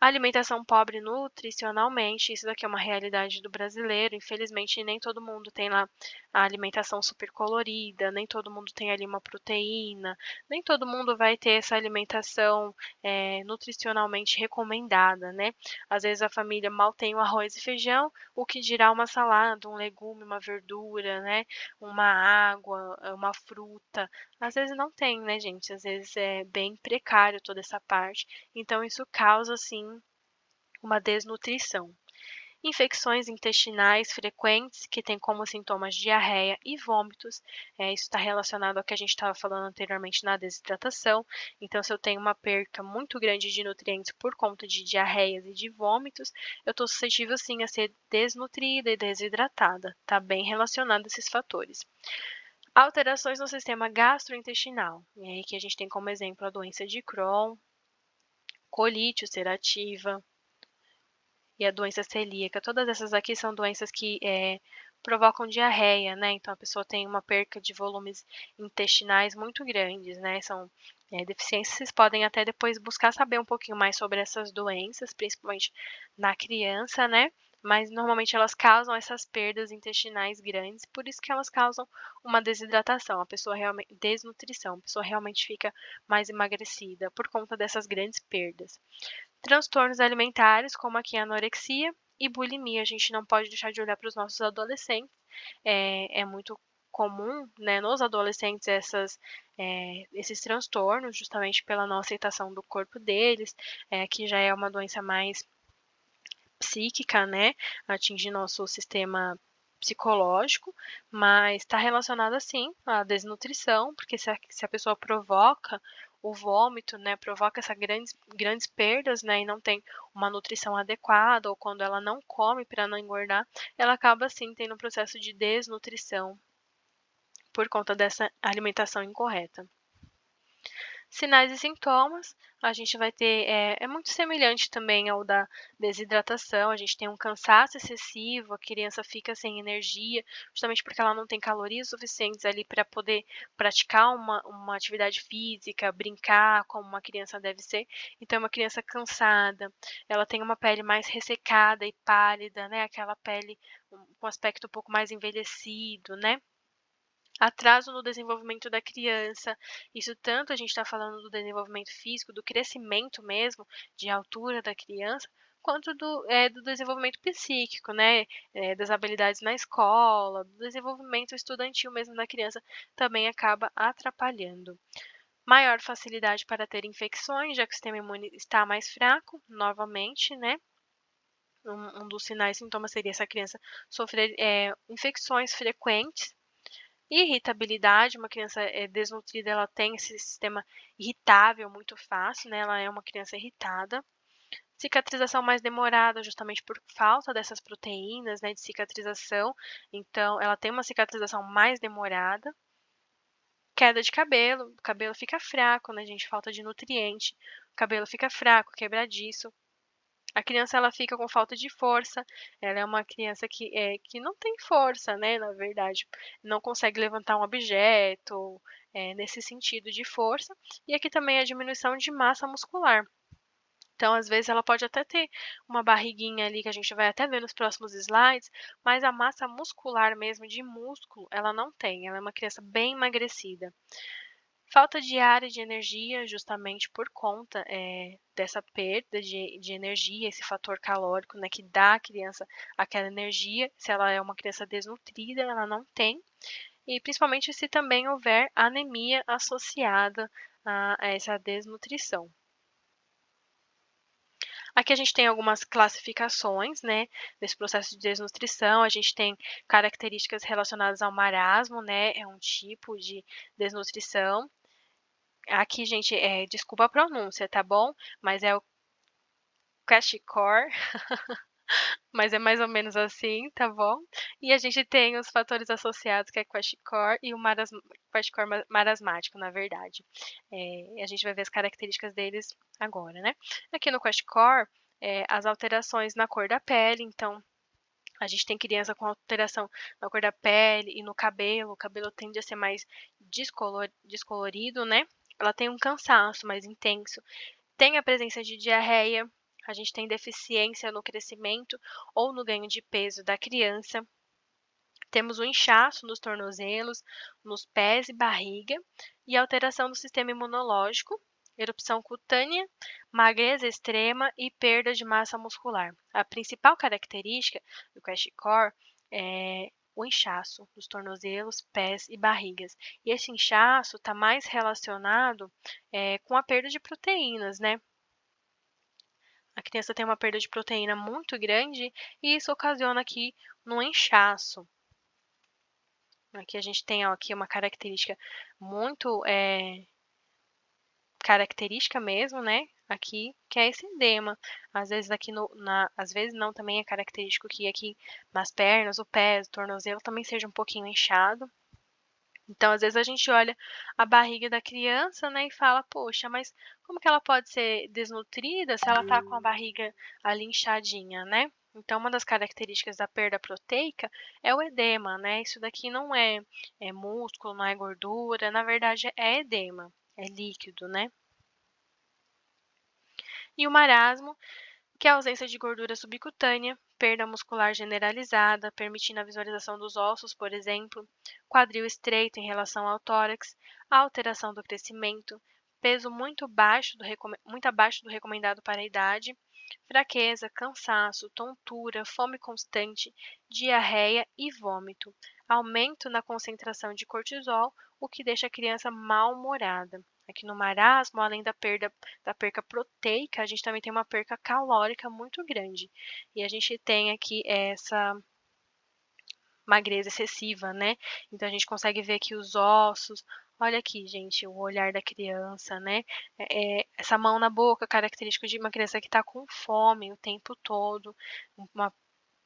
A alimentação pobre nutricionalmente, isso daqui é uma realidade do brasileiro, infelizmente nem todo mundo tem lá a alimentação super colorida, nem todo mundo tem ali uma proteína, nem todo mundo vai ter essa alimentação, nutricionalmente recomendada, né. Às vezes a família mal tem o arroz e feijão, o que dirá uma salada, um legume, uma verdura, né, uma água, uma fruta. Às vezes não tem, né, gente, às vezes é bem precário toda essa parte, então isso causa sim uma desnutrição. Infecções intestinais frequentes, que têm como sintomas diarreia e vômitos, isso está relacionado ao que a gente estava falando anteriormente na desidratação. Então, se eu tenho uma perca muito grande de nutrientes por conta de diarreias e de vômitos, eu estou suscetível sim a ser desnutrida e desidratada. Está bem relacionado a esses fatores. Alterações no sistema gastrointestinal, e aí que a gente tem como exemplo a doença de Crohn, colite ulcerativa, e a doença celíaca, todas essas aqui são doenças que provocam diarreia, né? Então a pessoa tem uma perca de volumes intestinais muito grandes, né? São deficiências. Vocês podem até depois buscar saber um pouquinho mais sobre essas doenças, principalmente na criança, né? Mas normalmente elas causam essas perdas intestinais grandes, por isso que elas causam uma desidratação, a pessoa realmente desnutrição, a pessoa realmente fica mais emagrecida por conta dessas grandes perdas. Transtornos alimentares, como aqui a anorexia e bulimia, a gente não pode deixar de olhar para os nossos adolescentes. É muito comum, né, nos adolescentes esses transtornos, justamente pela não aceitação do corpo deles, que já é uma doença mais psíquica, né, atingir nosso sistema psicológico, mas está relacionada sim à desnutrição, porque se a pessoa provoca o vômito, né, provoca essas grandes perdas, né, e não tem uma nutrição adequada, ou quando ela não come para não engordar, ela acaba sim tendo um processo de desnutrição por conta dessa alimentação incorreta. Sinais e sintomas, a gente vai ter, é muito semelhante também ao da desidratação, a gente tem um cansaço excessivo, a criança fica sem energia, justamente porque ela não tem calorias suficientes ali para poder praticar uma atividade física, brincar como uma criança deve ser. Então é uma criança cansada, ela tem uma pele mais ressecada e pálida, né, aquela pele com aspecto um pouco mais envelhecido, né. Atraso no desenvolvimento da criança, isso tanto a gente está falando do desenvolvimento físico, do crescimento mesmo, de altura da criança, quanto do desenvolvimento psíquico, né, das habilidades na escola, do desenvolvimento estudantil mesmo da criança, também acaba atrapalhando. Maior facilidade para ter infecções, já que o sistema imune está mais fraco, novamente, né, um dos sinais e sintomas seria essa criança sofrer, infecções frequentes. Irritabilidade, uma criança, desnutrida, ela tem esse sistema irritável muito fácil, né, ela é uma criança irritada. Cicatrização mais demorada, justamente por falta dessas proteínas, né, de cicatrização, então ela tem uma cicatrização mais demorada. Queda de cabelo, o cabelo fica fraco, né, gente, falta de nutriente, o cabelo fica fraco, quebradiço. A criança ela fica com falta de força, ela é uma criança que não tem força, né, na verdade, não consegue levantar um objeto, nesse sentido de força. E aqui também a diminuição de massa muscular. Então, às vezes, ela pode até ter uma barriguinha ali, que a gente vai até ver nos próximos slides, mas a massa muscular mesmo, de músculo, ela não tem, ela é uma criança bem emagrecida. Falta de ar e de energia, justamente por conta, dessa perda de energia, esse fator calórico, né, que dá à criança aquela energia. Se ela é uma criança desnutrida, ela não tem. E principalmente se também houver anemia associada a essa desnutrição. Aqui a gente tem algumas classificações, né, desse processo de desnutrição. A gente tem características relacionadas ao marasmo, né, é um tipo de desnutrição. Aqui, gente, desculpa a pronúncia, tá bom? Mas é o kwashiorkor, mas é mais ou menos assim, tá bom? E a gente tem os fatores associados, que é kwashiorkor e o kwashiorkor marasmático, na verdade. A gente vai ver as características deles agora, né? Aqui no kwashiorkor, as alterações na cor da pele, então a gente tem criança com alteração na cor da pele e no cabelo, o cabelo tende a ser mais descolorido, né? Ela tem um cansaço mais intenso, tem a presença de diarreia, a gente tem deficiência no crescimento ou no ganho de peso da criança. Temos o inchaço nos tornozelos, nos pés e barriga, e alteração do sistema imunológico, erupção cutânea, magreza extrema e perda de massa muscular. A principal característica do kwashiorkor é o inchaço dos tornozelos, pés e barrigas. E esse inchaço está mais relacionado com a perda de proteínas, né? A criança tem uma perda de proteína muito grande e isso ocasiona aqui no inchaço. Aqui a gente tem, ó, aqui uma característica muito característica mesmo, né? Aqui, que é esse edema. Às vezes aqui às vezes não, também é característico que aqui nas pernas, o pé, o tornozelo também seja um pouquinho inchado. Então, às vezes a gente olha a barriga da criança, né, e fala: "Poxa, mas como que ela pode ser desnutrida se ela tá com a barriga ali inchadinha, né?". Então, uma das características da perda proteica é o edema, né, isso daqui não é músculo, não é gordura, na verdade é edema, é líquido, né. E o marasmo, que é a ausência de gordura subcutânea, perda muscular generalizada, permitindo a visualização dos ossos, por exemplo, quadril estreito em relação ao tórax, alteração do crescimento, peso muito abaixo do recomendado para a idade, fraqueza, cansaço, tontura, fome constante, diarreia e vômito, aumento na concentração de cortisol, o que deixa a criança mal-humorada. Aqui no marasmo, além da perca proteica, a gente também tem uma perca calórica muito grande. E a gente tem aqui essa magreza excessiva, né? Então a gente consegue ver aqui os ossos. Olha aqui, gente, o olhar da criança, né? Essa mão na boca, característico de uma criança que está com fome o tempo todo. Uma,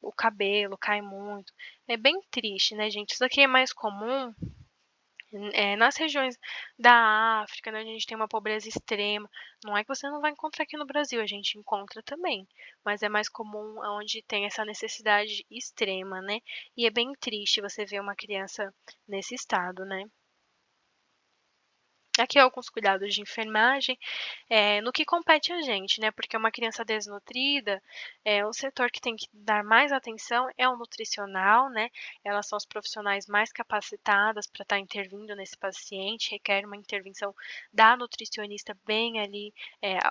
o cabelo cai muito. É bem triste, né, gente? Isso aqui é mais comum nas regiões da África, né, onde a gente tem uma pobreza extrema. Não é que você não vai encontrar aqui no Brasil, a gente encontra também, mas é mais comum onde tem essa necessidade extrema, né? E é bem triste você ver uma criança nesse estado, né? Aqui alguns cuidados de enfermagem, no que compete a gente, né, porque uma criança desnutrida, o setor que tem que dar mais atenção é o nutricional, né, elas são as profissionais mais capacitadas para estar intervindo nesse paciente, requer uma intervenção da nutricionista bem ali,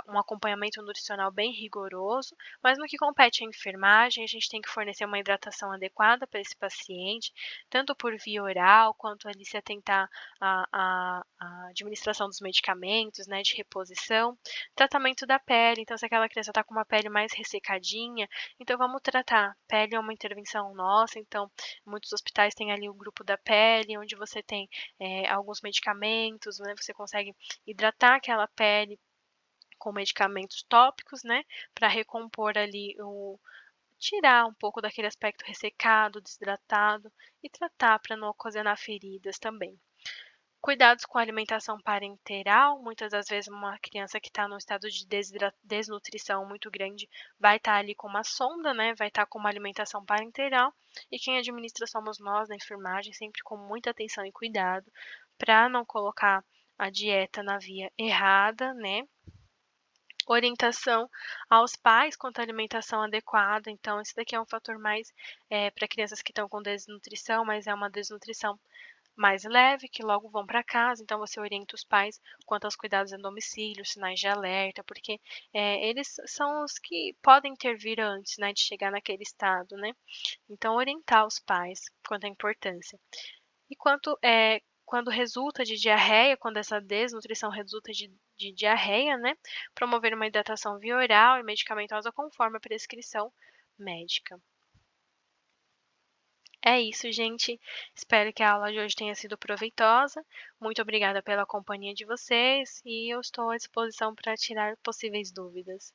um acompanhamento nutricional bem rigoroso, mas no que compete à enfermagem, a gente tem que fornecer uma hidratação adequada para esse paciente, tanto por via oral, quanto ali se atentar a administração dos medicamentos, né, de reposição, tratamento da pele, então se aquela criança está com uma pele mais ressecadinha, então vamos tratar. Pele é uma intervenção nossa, então muitos hospitais têm ali o grupo da pele, onde você tem alguns medicamentos, né, você consegue hidratar aquela pele com medicamentos tópicos, né, para recompor ali tirar um pouco daquele aspecto ressecado, desidratado e tratar para não ocasionar feridas também. Cuidados com a alimentação parenteral, muitas das vezes uma criança que está num estado de desnutrição muito grande vai estar ali com uma sonda, né, vai estar com uma alimentação parenteral, e quem administra somos nós na enfermagem, sempre com muita atenção e cuidado, para não colocar a dieta na via errada, né. Orientação aos pais quanto à alimentação adequada, então esse daqui é um fator mais, para crianças que estão com desnutrição, mas é uma desnutrição mais leve, que logo vão para casa, então você orienta os pais quanto aos cuidados em domicílio, sinais de alerta, porque, eles são os que podem intervir antes, né, de chegar naquele estado, né. Então orientar os pais quanto à importância. E quando resulta de diarreia, quando essa desnutrição resulta de diarreia, né, promover uma hidratação via oral e medicamentosa conforme a prescrição médica. É isso, gente. Espero que a aula de hoje tenha sido proveitosa. Muito obrigada pela companhia de vocês e eu estou à disposição para tirar possíveis dúvidas.